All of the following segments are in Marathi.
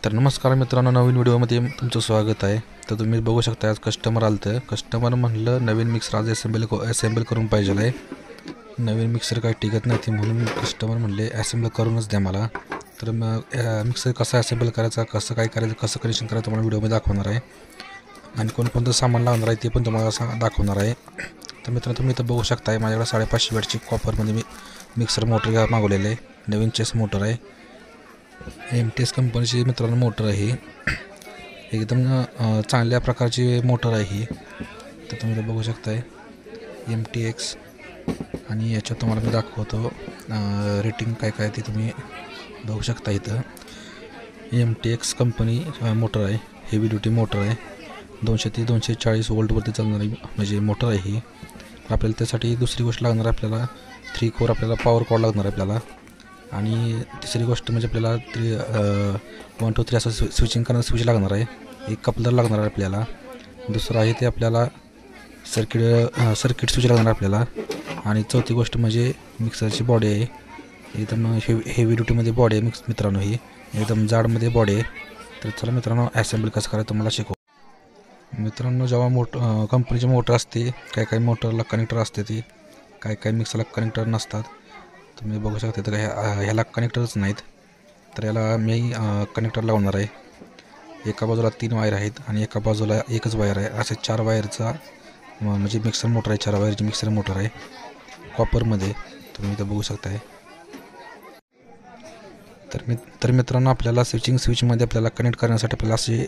तर नमस्कार मित्रांनो, नवीन व्हिडिओमध्ये तुमचं स्वागत आहे. तर तुम्ही बघू शकता आज कस्टमर आलं तर कस्टमर म्हणलं नवीन मिक्सर आज असेंबल करून पाहिजे आहे. नवीन मिक्सर काही टिकत नाही ती म्हणून कस्टमर म्हणले असेंबल करूनच द्या मला. तर मग मिक्सर कसा असेंबल करायचा, कसं काय करायचं, कसं कनेक्शन करायचं तुम्हाला व्हिडिओमध्ये दाखवणार आहे. आणि कोणकोणतं सामान लावणार आहे ते पण तुम्हाला दाखवणार आहे. तर मित्रांनो, तुम्ही इथं बघू शकता माझ्याकडे 550 वॅटची कॉपरमध्ये मी मिक्सर मोटर मागवलेलं आहे. नवीन चेस मोटर आहे. MTS कंपनीची मित्रांनो मोटर आहे. एकदम चांगल्या प्रकारची मोटर आहे ही. तर तुम्ही बघू शकताय MTX. आणि याच्यात तुम्हाला मी दाखवतो रेटिंग काय काय ते तुम्ही बघू शकता. इथं MTX कंपनी मोटर आहे. हेवी ड्युटी मोटर आहे. 200 ते 240 वोल्टवरती चालणारी म्हणजे मोटर आहे ही. आपल्याला त्यासाठी दुसरी गोष्ट लागणार आहे, आपल्याला 3 कोर आपल्याला पॉवर कॉर्ड लागणार आहे आपल्याला. आणि तिसरी गोष्ट म्हणजे आपल्याला 1 2 3 असं स्विचिंग करणारं स्विच लागणार आहे. एक कपलर लागणार आहे आपल्याला. दुसरं आहे ते आपल्याला सर्किट स्विच लागणार आहे आपल्याला. आणि चौथी गोष्ट म्हणजे मिक्सरची बॉडी आहे. एकदम हेवी ड्युटीमध्ये बॉडी आहे मित्रांनो, ही एकदम जाडमध्ये बॉडी आहे. तर चला मित्रांनो, असेंबल कसं करायचं तुम्हाला शिकव. मित्रांनो, जेव्हा कंपनीची मोटर असते, काय मोटरला कनेक्टर असते, ती काय मिक्सरला कनेक्टर नसतात. तुम्ही बघू शकता. तर ह्याला कनेक्टरच नाहीत. तर याला मी कनेक्टर लावणार आहे. एका बाजूला 3 वायर आहेत आणि एका बाजूला एकच वायर आहे. असे 4 वायरचा म्हणजे मिक्सर मोटर आहे. 4 वायरची मिक्सर मोटर आहे कॉपरमध्ये. तुम्ही इथं बघू शकताय. तर मित्रांनो, आपल्याला स्विचमध्ये आपल्याला कनेक्ट करण्यासाठी आपल्याला असे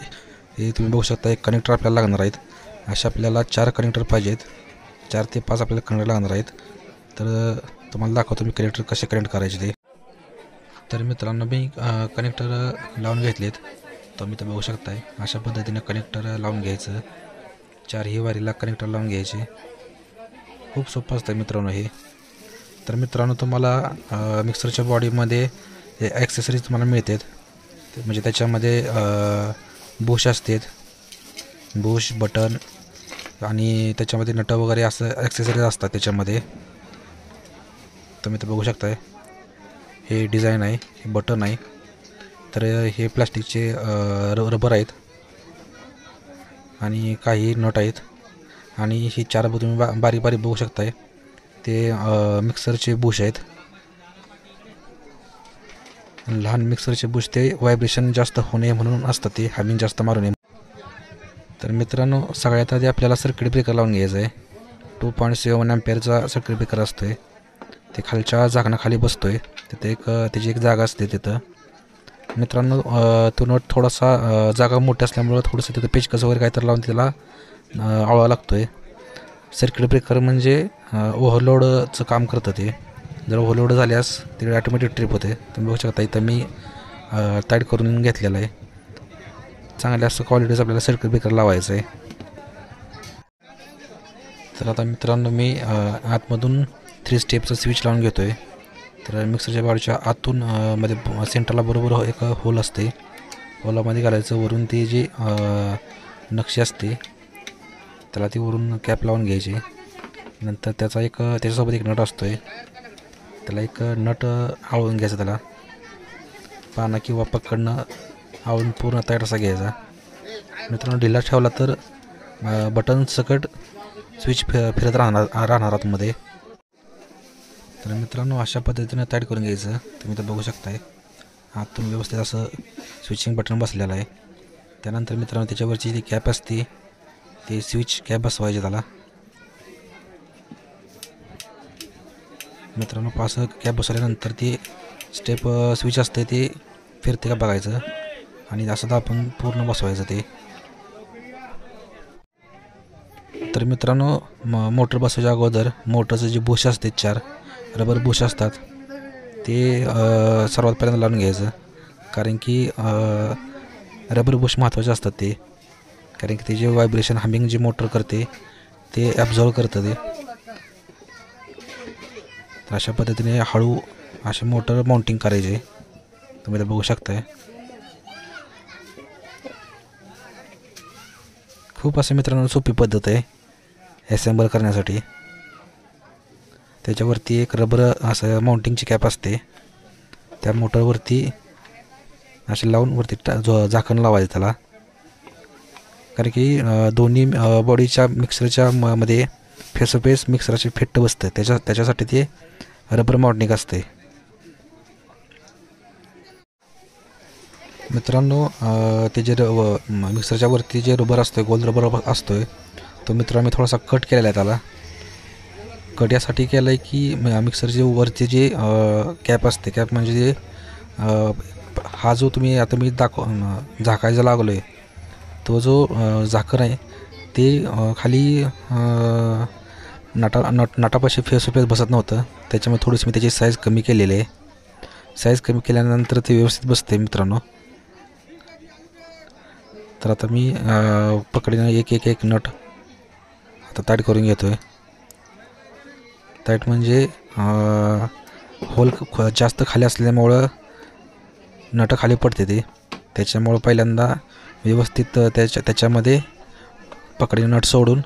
हे तुम्ही बघू शकता, एक कनेक्टर आपल्याला लागणार आहेत. अशा आपल्याला 4 कनेक्टर पाहिजेत. 4 ते 5 आपल्याला कनेक्टर लागणार आहेत. तर तुम्हाला दाखवतो मी कनेक्टर कसे कनेक्ट करायचे ते. तर मित्रांनो, मी कनेक्टर लावून घेतलेत. तुम्ही तर बघू शकताय अशा पद्धतीने कनेक्टर लावून घ्यायचं. 4 ही वारीला कनेक्टर लावून घ्यायचे. खूप सोपं असतं मित्रांनो हे. तर मित्रांनो, तुम्हाला मिक्सरच्या बॉडीमध्ये हे ॲक्सेसरीज तुम्हाला मिळतात. म्हणजे त्याच्यामध्ये बुश असतात, बुश बटन आणि त्याच्यामध्ये नट वगैरे असं ॲक्सेसरीज असतात त्याच्यामध्ये. तुम्ही तर बघू शकताय हे डिझाईन आहे, हे बटन आहे. तर हे प्लास्टिकचे रबर आहेत आणि काही नट आहेत. आणि ही 4 तुम्ही बारीक बघू शकताय ते मिक्सरचे बुश आहेत. लहान मिक्सरचे बुश ते व्हायब्रेशन जास्त होणे म्हणून असतं, ते हॅमिंग जास्त मारू नये. तर मित्रांनो, सगळ्यात आधी आपल्याला सर्किट ब्रेकर लावून घ्यायचं आहे. 2.7 अँपिअरचा सर्किट ब्रेकर असतो आहे. ते खालच्या झाकणाखाली बसतो आहे. तिथे त्याची एक जागा असते तिथं. मित्रांनो, तो नट थोडासा जागा मोठी असल्यामुळं थोडंसं तिथं पेचकस वगैरे काहीतरी लावून त्याला आवळा लागतो आहे. सर्किट ब्रेकर म्हणजे ओव्हरलोडचं काम करतं ते. जर ओव्हरलोड झाल्यास तिकडे ऑटोमॅटिक ट्रिप होते. तुम्ही बघू शकता इथं मी टाईट करून घेतलेलं आहे. चांगल्या असं क्वालिटीचं आपल्याला सर्किट ब्रेकर लावायचं आहे. तर आता मित्रांनो, मी आतमधून 3 स्टेपचं स्विच लावून घेतो आहे. तर मिक्सरच्या बॉडीच्या आतून मध्ये सेंटरला बरोबर एक होल असते. होलामध्ये घालायचं. वरून ती जी नक्षी असते त्याला ती वरून कॅप लावून घ्यायची. नंतर त्याच्यासोबत एक नट असतो आहे. त्याला एक नट आवळून घ्यायचं. त्याला पाना किंवा पकडनं आवळून पूर्ण टाईट असा घ्यायचा. मित्रांनो, ढिला ठेवला तर बटन सकट स्विच फिरत राहणार आतमध्ये. तर मित्रांनो, अशा पद्धतीने टाईट करून घ्यायचं. तुम्ही तर बघू शकताय आतून व्यवस्थित असं स्विचिंग बटन बसलेलं आहे. त्यानंतर मित्रांनो, त्याच्यावरची जी कॅप असते ते स्विच कॅप बसवायचे त्याला. मित्रांनो, असं कॅप बसवल्यानंतर ते स्टेप स्विच असते ते फिरते का बघायचं आणि असं आपण पूर्ण बसवायचं ते. तर मित्रांनो, मोटर बसवायच्या अगोदर मोटरचं जे बुश असते 4 रबर बुश असतात ते सर्वात पहिल्यांदा लावून घ्यायचं. कारण की रबर बुश महत्त्वाचे असतात ते. कारण की ते जे व्हायब्रेशन हमिंग जे मोटर करते ते ॲब्झॉर्व करतं ते. तर अशा पद्धतीने हळू असे मोटर माउंटिंग करायचे. तुम्ही तर बघू शकताय. खूप असं मित्रांनो सोपी पद्धत आहे असेंबल करण्यासाठी. त्याच्यावरती एक रबर असं माउंटिंगची कॅप असते. त्या मोटरवरती असे लावून वरती झाकण लावायचं त्याला, कारण की दोन्ही बॉडीच्या मिक्सरच्या मध्ये फेस टू फेस मिक्सरचे फिट्ट बसतं, त्याच्यासाठी ते रबर माउंटिंग असते. मित्रांनो ते जे मिक्सरच्या वरती जे रबर असतो, गोल रबर असतो, तो मित्रांनो मी थोडासा कट केलेला आहे. त्याला कट यासाठी केलं आहे की मिक्सरचे वरचे जे कॅप असते, कॅप म्हणजे जे हा जो तुम्ही आता मी झाकायला लागलो आहे, तो जो झाकण आहे ते खाली नटापाशी फेस टू फेस बसत नव्हतं, त्याच्यामुळे थोडीशी मी त्याची साईज कमी केलेली आहे. साईज कमी केल्यानंतर ते व्यवस्थित बसते मित्रांनो. तर आता मी पकडीनं एक नट आता टाईट करून घेतो आहे. टाईट म्हणजे होल जास्त खाली असल्यामुळं नट खाली पडते ते, त्याच्यामुळं पहिल्यांदा व्यवस्थित त्याच्यामध्ये पकडीनं नट सोडून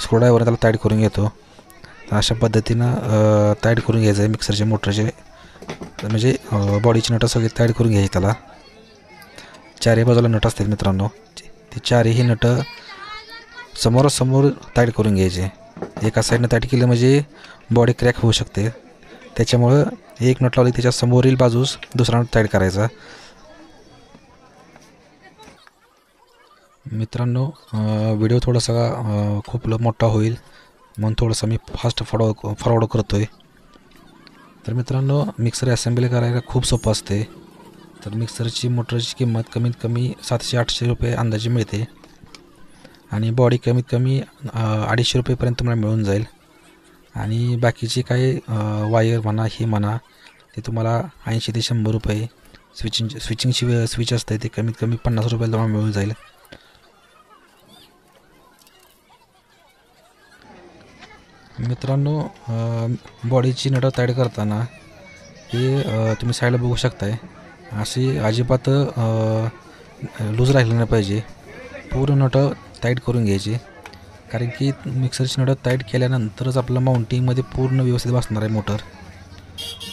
स्क्रूड्रायव्हरने त्याला टाईट करून घेतो. तर अशा पद्धतीनं टाईट करून घ्यायचं आहे मिक्सरचे मोटरचे, म्हणजे बॉडीची नटं सगळी टाईट करून घ्यायची. त्याला चारही बाजूला नट असतात मित्रांनो, ते चारही नटं समोरासमोर टाईट करून घ्यायचे. एका साईडनं टाईट केलं म्हणजे बॉडी क्रॅक होऊ शकते, त्याच्यामुळं एक नट लावली त्याच्या समोरील बाजूस दुसरा नट टाईट करायचा. मित्रांनो व्हिडिओ थोडासा खूप मोठा होईल म्हणून थोडंसं मी फास्ट फॉरवर्ड करतो आहे. तर मित्रांनो मिक्सर असेंबली करायला खूप सोपं असते. तर मिक्सरची मोटरची किंमत कमीत कमी 700-800 रुपये अंदाजे मिळते आणि बॉडी कमीत कमी 250 रुपयेपर्यंत तुम्हाला मिळून जाईल. आणि बाकीचे काही वायर म्हणा हे म्हणा ते तुम्हाला 80 ते 100 रुपये. स्विचिंगची स्विच असते ते कमीत कमी 50 रुपयाला तुम्हाला मिळून जाईल. मित्रांनो बॉडीची नटं टाईट करताना हे तुम्ही साईडला बघू शकताय, अशी अजिबात लूज राहिलं नाही पाहिजे. पूर्ण नटं टाईट करून घ्यायची, कारण की मिक्सरची नटं टाईट केल्यानंतरच आपलं माउंटिंगमध्ये पूर्ण व्यवस्थित बसणार आहे मोटर.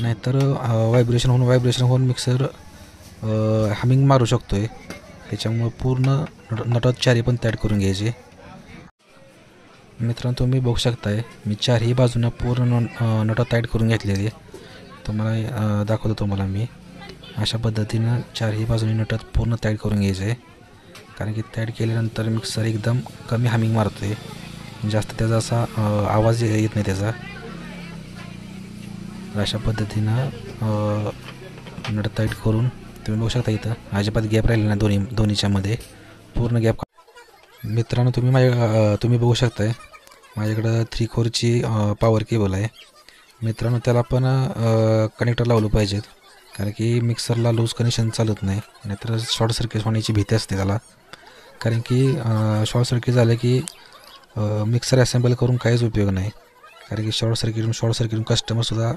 नाहीतर व्हायब्रेशन होऊन मिक्सर हमिंग मारू शकतो आहे. त्याच्यामुळं पूर्ण नटं चारही पण टाईट करून घ्यायचे. मित्रांनो तुम्ही बघू शकताय मी चारही बाजूनं पूर्ण नटं टाईट करून घेतलेली. तुम्हाला दाखवतो तुम्हाला मी. अशा पद्धतीनं चारही बाजूने नटं पूर्ण टाईट करून घ्यायचं आहे, कारण की टाईट केल्यानंतर मिक्सर एकदम कमी हमिंग मारतो आहे, जास्त त्याचा असा आवाज येत नाही त्याचा. अशा पद्धतीनं नटं टाईट करून तुम्ही बघू शकता इथं अजिबात गॅप राहिला नाही दोन्हीच्या मध्ये, पूर्ण गॅप. मित्रांनो तुम्ही बघू शकताय माझ्याकडं 3 कोरची पॉवर केबल आहे. मित्रांनो त्याला पण कनेक्टर लावलं पाहिजेत, कारण की मिक्सरला लूज कनेक्शन चालत नाही, नाहीतर शॉर्ट सर्किट होण्याची भीती असते त्याला. कारण की शॉर्ट सर्किट झालं की मिक्सर असेंबल करून काहीच उपयोग नाही, कारण की शॉर्ट सर्किटून कस्टमरसुद्धा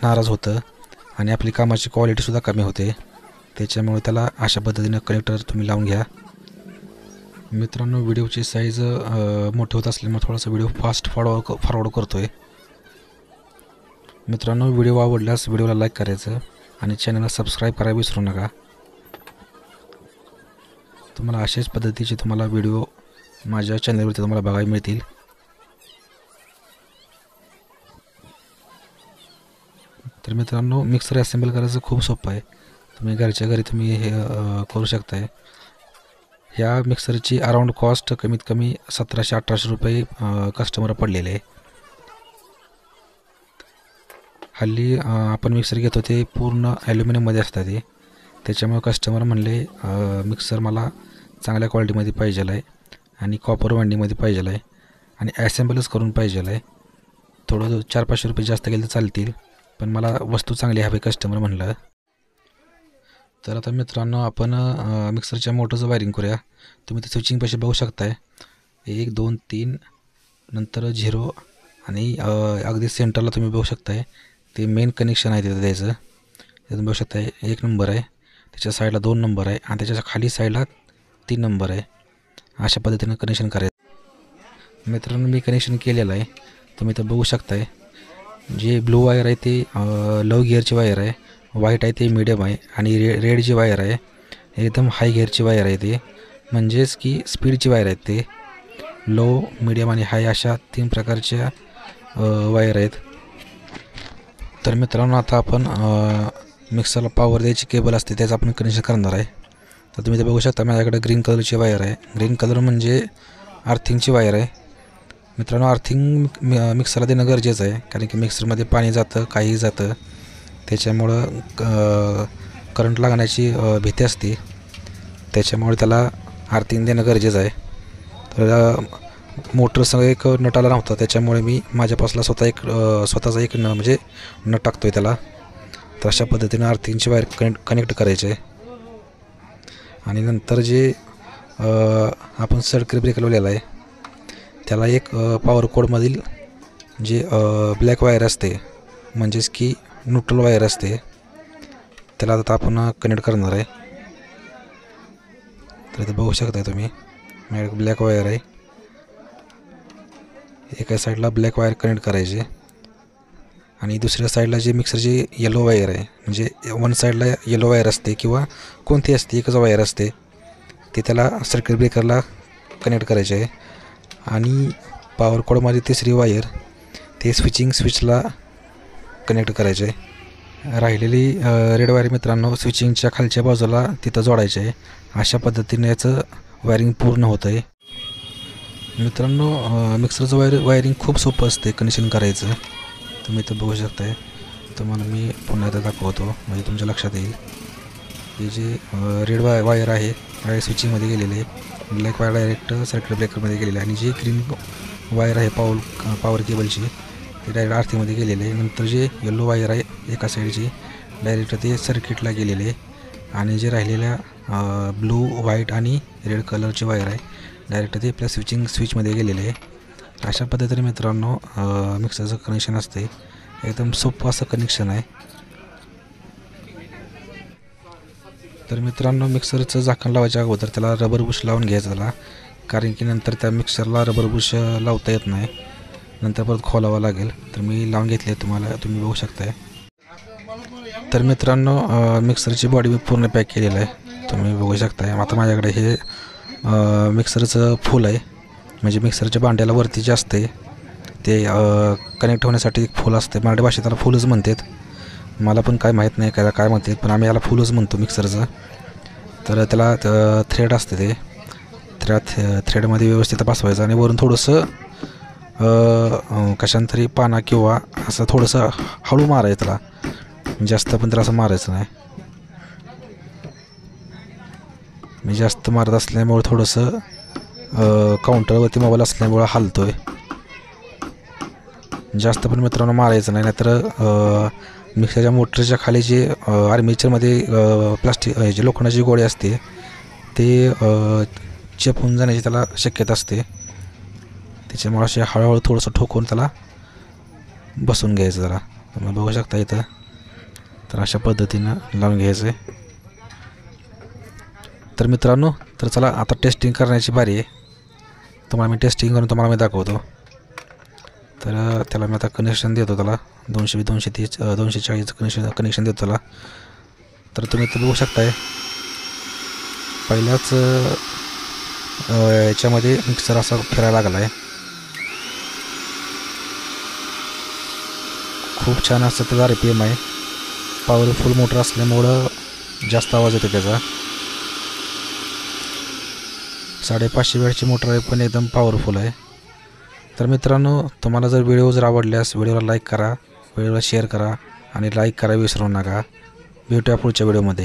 नाराज होतं आणि आपली कामाची क्वालिटीसुद्धा कमी होते. त्याच्यामुळे त्याला अशा पद्धतीनं कनेक्टर तुम्ही लावून घ्या. मित्रांनो व्हिडिओची साईज मोठी होत असल्यामुळे थोडासा व्हिडिओ फास्ट फॉरवर्ड करतो आहे. मित्रांनो व्हिडिओ आवडल्यास व्हिडिओला लाईक करायचं आणि चॅनलला सबस्क्राईब करायला विसरू नका. तुम्हाला अशाच पद्धतीचे व्हिडिओ माझ्या चॅनलवरती तुम्हाला बघायला मिळतील. तर मित्रांनो मिक्सर असेंबल करायचं खूप सोपं आहे, तुम्ही घरच्या घरी तुम्ही हे करू शकताय. ह्या मिक्सरची अराऊंड कॉस्ट कमीत कमी 1700-1800 रुपये कस्टमर पडलेले आहे. हल्ली आपण मिक्सर घेतो ते पूर्ण ॲल्युमिनियममध्ये असतात ते, त्याच्यामुळे कस्टमर म्हणले मिक्सर मला चांगल्या क्वालिटीमध्ये पाहिजे आहे आणि कॉपर वाइंडिंगमध्ये पाहिजे आहे आणि ॲसेंबलच करून पाहिजे आहे. थोडं 400-500 रुपये जास्त गेले तर चालतील, पण मला वस्तू चांगली हवी कस्टमर म्हणलं. तर आता मित्रांनो आपण मिक्सरच्या मोटरचं वायरिंग करूया. तुम्ही ते स्विचिंग पैसे बघू शकताय 1 2 3 नंतर 0 आणि अगदी सेंटरला तुम्ही बघू शकताय ते मेन कनेक्शन आहे तिथं द्यायचं. तुम्ही बघू शकताय 1 नंबर आहे, त्याच्या साईडला 2 नंबर आहे आणि त्याच्या खाली साईडला 3 नंबर आहे. अशा पद्धतीनं कनेक्शन करायचं. मित्रांनो मी कनेक्शन केलेलं आहे, तुम्ही तर बघू शकताय. जे ब्लू वायर आहे ते लो गिअरची वायर आहे, व्हाईट आहे ते मीडियम आहे आणि रेड जी वायर आहे एकदम हाय गिअरची वायर आहे ते, म्हणजेच की स्पीडची वायर आहेत ते. लो, मीडियम आणि हाय अशा 3 प्रकारच्या वायर आहेत. तर मित्रांनो आता आपण मिक्सरला पॉवर द्यायची केबल असते त्याचं आपण कनेक्शन करणार आहे. तर तुम्ही ते बघू शकता माझ्याकडे ग्रीन कलरची वायर आहे. ग्रीन कलर म्हणजे अर्थिंगची वायर आहे. मित्रांनो अर्थिंग मिक्सरला देणं गरजेचं आहे, कारण की मिक्सरमध्ये पाणी जातं, काहीही जातं, त्याच्यामुळं करंट लागण्याची भीती असते. त्याच्यामुळे त्याला अर्थिंग देणं गरजेचं आहे. तर मोटरसंग एक नट आला नव्हता, त्याच्यामुळे मी माझ्यापासला स्वतःचा एक म्हणजे नट टाकतो आहे त्याला. तर अशा पद्धतीनं अर्थिंगची वायर कनेक्ट करायची आहे. आणि नंतर जे आपण सर्किट ब्रेकर लावलेला आहे त्याला एक पॉवर कोडमधील जे ब्लॅक वायर असते, म्हणजेच की न्यूट्रल वायर असते, त्याला आता आपण कनेक्ट करणार आहे. तर इथे बघू शकता तुम्ही माझ्याकडे ब्लॅक वायर आहे. एका साईडला ब्लॅक वायर कनेक्ट करायचे आणि दुसऱ्या साईडला जे मिक्सरची येलो वायर आहे, म्हणजे वन साईडला येलो वायर असते किंवा कोणती असते एकच वायर असते, ते त्याला सर्किट ब्रेकरला कनेक्ट करायचे आहे. आणि पॉवर कोडमध्ये तिसरी वायर ते स्विचला कनेक्ट करायचे आहे. राहिलेली रेड वायर मित्रांनो स्विचिंगच्या खालच्या बाजूला तिथं जोडायचे आहे. अशा पद्धतीने याचं वायरिंग पूर्ण होतं आहे. मित्रांनो मिक्सरचं वायरिंग खूप सोपं असते कनेक्शन करायचं. तुम्ही इथं बघू शकताय. तुम्हाला मी पुन्हा एकदा दाखवतो म्हणजे तुमच्या लक्षात येईल. हे जे रेड वायर आहे डायरेक्ट स्विचिंगमध्ये गेलेले आहे, ब्लॅक वायर डायरेक्ट सर्किट ब्रेकरमध्ये गेलेले आहे, आणि जी ग्रीन वायर आहे पॉवर केबलची ते डायरेक्ट आर्थिंगमध्ये गेलेले आहे. नंतर जे येलो वायर आहे एका साईडची डायरेक्ट ते सर्किटला गेलेले आहे. आणि जे राहिलेल्या ब्लू, व्हाईट आणि रेड कलरची वायर आहे डायरेक्ट ते आपल्या स्विचमध्ये गेलेले आहे. अशा पद्धतीने मित्रांनो मिक्सरचं कनेक्शन असते. एकदम सोपं असं कनेक्शन आहे. तर मित्रांनो मिक्सरचं झाकण लावायच्या अगोदर त्याला रबर बुश लावून घ्यायचं त्याला, कारण की नंतर त्या मिक्सरला रबर बुश लावता येत नाही, नंतर परत खोलावं लागेल. तर मी लावून घेतले, तुम्ही बघू शकताय. तर मित्रांनो मिक्सरची बॉडी मी पूर्ण पॅक केलेलं आहे, तुम्ही बघू शकताय. आता माझ्याकडे हे मिक्सरचं फूल आहे, म्हणजे मिक्सरच्या भांड्याला वरती जे असते ते कनेक्ट होण्यासाठी एक फूल असते. मराठी भाषेत त्याला फूलच म्हणतात, मला पण काय माहीत नाही काय म्हणतात, पण आम्ही याला फूलच म्हणतो मिक्सरचं. तर त्याला थ्रेड असते, ते थ्रेडमध्ये व्यवस्थित बसवायचं आणि वरून थोडंसं कशांतरी पाना किंवा असं थोडंसं हळू मारायचं त्याला, जास्त पण त्याला असं मारायचं नाही. मी जास्त मारत असल्यामुळे थोडंसं काउंटरवरती मोबाईल असल्यामुळं हलतो आहे. जास्त पण मित्रांनो मारायचं नाही, नाहीतर मिक्सरच्या मोटरच्या खाली जे आर्मेचरमध्ये प्लास्टिक जे लोखंडाची गोळी असते ते चेपून जाण्याची त्याला शक्यता असते. त्याच्यामुळे असे हळूहळू थोडंसं ठोकून त्याला बसून घ्यायचं त्याला. तुम्ही बघू शकता इथं. तर अशा पद्धतीनं लावून घ्यायचं आहे. तर मित्रांनो तर चला आता टेस्टिंग करण्याची बारी आहे. तुम्हाला मी टेस्टिंग करून तुम्हाला दाखवतो. तर त्याला मी आता कनेक्शन देतो, त्याला 220, 240 कनेक्शन देतो त्याला. तर तुम्ही ते बघू शकताय पहिल्याच याच्यामध्ये मिक्सर असा फिरायला लागला आहे. खूप छान असं त्याचा RPM आहे. पॉवरफुल मोटर असल्यामुळं जास्त आवाज येतो त्याचा. 550 वॅटची मोटर आहे, पण एकदम पॉवरफुल आहे. तर मित्रांनो तुम्हाला जर व्हिडिओ आवडल्यास व्हिडिओला लाईक करा, व्हिडिओला शेअर करा आणि लाईक करा विसरू नका. भेटूया पुढच्या व्हिडिओमध्ये.